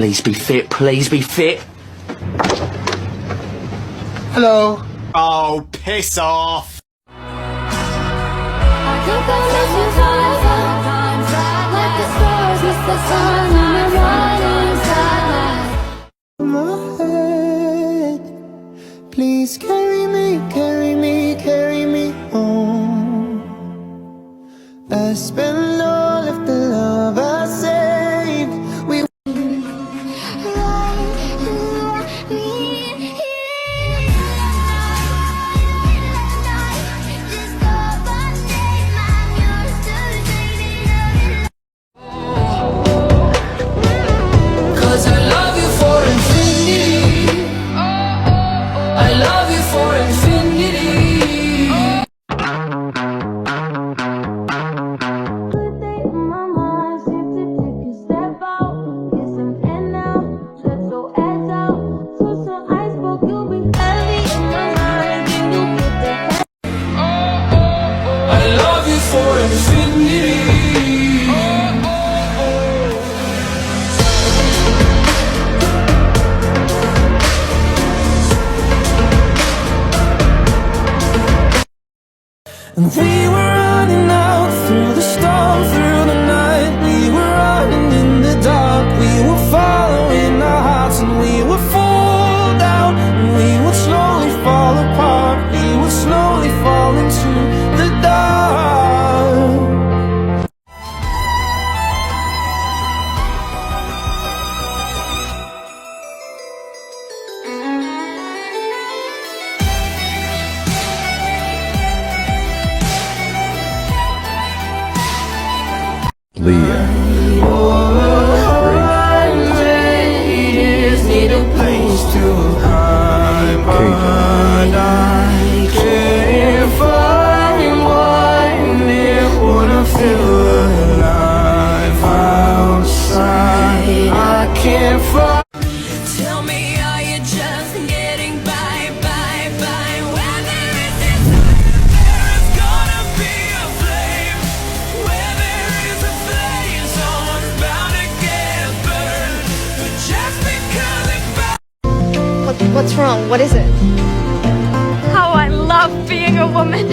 Please be fit, please be fit. Hello. Oh, piss off. I think I miss you sometimes, like the stars miss the sun when you're running inside. My head, please carry me, carry me, carry me home. I spend all of the love I saved. We were running out through the storm, through the night. We were running in the dark. We were following our hearts, and we would fall down, and we would slowly fall apart. We would slowly fall into the dark. Need a place to hide, but I can't find one. It wouldn't feel alive outside. I can't find. Tell me, are you just getting by? Where there is desire, there is gonna be a flame. Where there is a flame, someone's bound to get burned. But just because it What's wrong? What is it? How I love being a woman.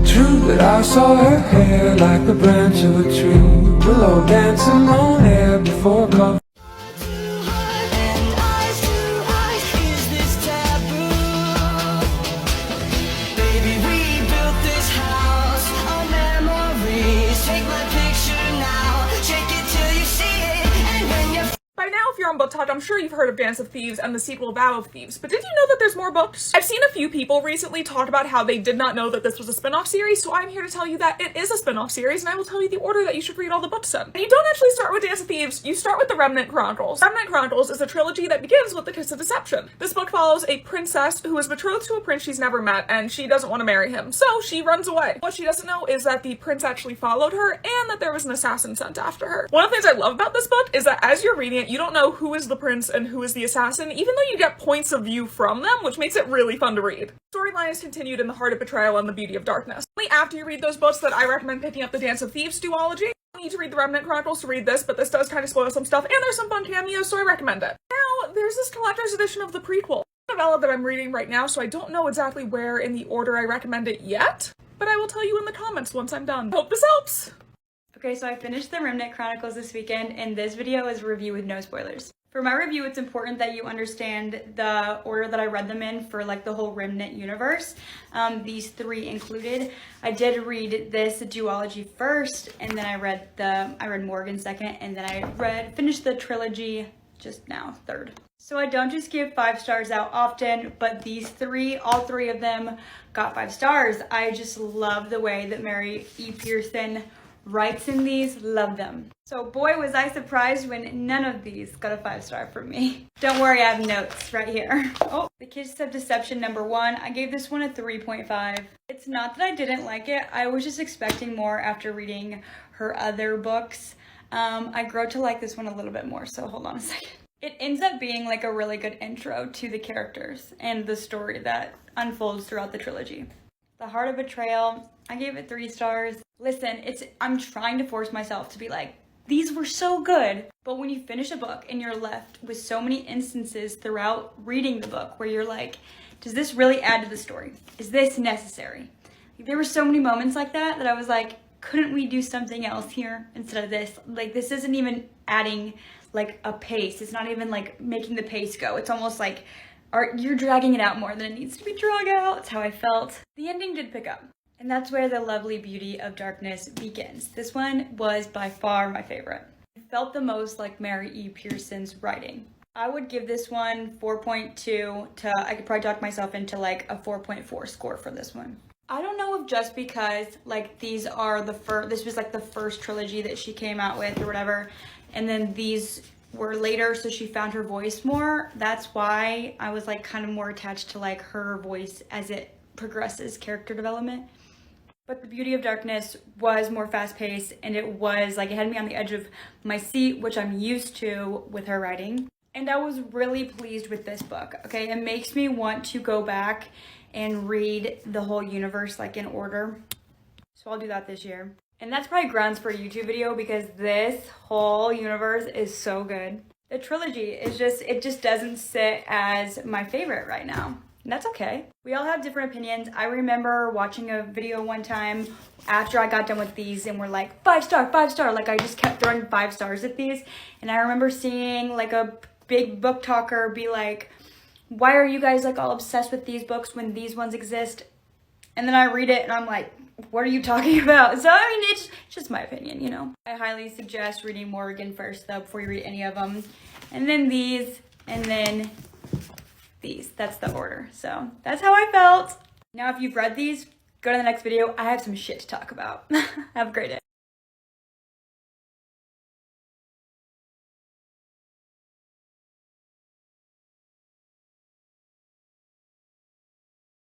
True that I saw her hair like the branch of a tree, willow dancing on air before cover. Is this taboo? Baby, we built this house on memories. Take my picture now, shake it till you see it, and when you. By now, if you're on BookTok, I'm sure you've heard of Dance of Thieves and the sequel Vow of Thieves, but did you know that there's more books? I've seen a few people recently talk about how they did not know that this was a spin-off series, so I'm here to tell you that it is a spin-off series, and I will tell you the order that you should read all the books in. And you don't actually start with Dance of Thieves, you start with the Remnant Chronicles. Remnant Chronicles is a trilogy that begins with The Kiss of Deception. This book follows a princess who is betrothed to a prince she's never met, and she doesn't want to marry him, so she runs away. What she doesn't know is that the prince actually followed her, and that there was an assassin sent after her. One of the things I love about this book is that as you're reading it, you don't know who is the prince and who is the assassin, even though you get points of view from them, which makes it really fun to read. The storyline is continued in The Heart of Betrayal and The Beauty of Darkness. Only after you read those books that I recommend picking up the Dance of Thieves duology. You don't need to read the Remnant Chronicles to read this, but this does kind of spoil some stuff, and there's some fun cameos, so I recommend it. Now, there's this collector's edition of the prequel. It's a novella that I'm reading right now, so I don't know exactly where in the order I recommend it yet, but I will tell you in the comments once I'm done. Hope this helps! Okay, so I finished the Remnant Chronicles this weekend, and this video is a review with no spoilers. For my review, it's important that you understand the order that I read them in for like the whole Remnant universe, these three included. I did read this duology first, and then I read Morgan second, and then I finished the trilogy just now, third. So I don't just give 5 stars out often, but these three, all three of them got 5 stars. I just love the way that Mary E. Pearson writes in these, love them. So boy was I surprised when none of these got a 5-star from me. Don't worry, I have notes right here. Oh, The Kiss of Deception #1, I gave this one a 3.5. It's not that I didn't like it, I was just expecting more after reading her other books. I grow to like this one a little bit more, so hold on a second. It ends up being like a really good intro to the characters and the story that unfolds throughout the trilogy. The Heart of Betrayal, I gave it 3 stars. Listen, I'm trying to force myself to be like These were so good. But when you finish a book and you're left with so many instances throughout reading the book where you're like, does this really add to the story? Is this necessary? There were so many moments like that I was like, couldn't we do something else here instead of this? Like, this isn't even adding like a pace. It's not even like making the pace go. It's almost like you're dragging it out more than it needs to be dragged out. That's how I felt. The ending did pick up. And that's where the lovely beauty of darkness begins. This one was by far my favorite. It felt the most like Mary E. Pearson's writing. I would give this one 4.2 to, I could probably talk myself into like a 4.4 score for this one. I don't know if just because like these are this was like the first trilogy that she came out with or whatever, and then these were later, so she found her voice more. That's why I was like kind of more attached to like her voice as it progresses character development. But the Beauty of Darkness was more fast-paced, and it was like, it had me on the edge of my seat, which I'm used to with her writing. And I was really pleased with this book, okay? It makes me want to go back and read the whole universe like in order. So I'll do that this year. And that's probably grounds for a YouTube video because this whole universe is so good. The trilogy is just, it just doesn't sit as my favorite right now. And that's okay. We all have different opinions. I remember watching a video one time after I got done with these and we're like, 5 star, 5 star. Like I just kept throwing 5 stars at these. And I remember seeing like a big book talker be like, why are you guys like all obsessed with these books when these ones exist? And then I read it and I'm like, what are you talking about? So I mean, it's just my opinion, you know. I highly suggest reading Morgan first though before you read any of them. And then these, and then these. That's the order. So that's how I felt. Now if you've read these, go to the next video. I have some shit to talk about. Have a great day.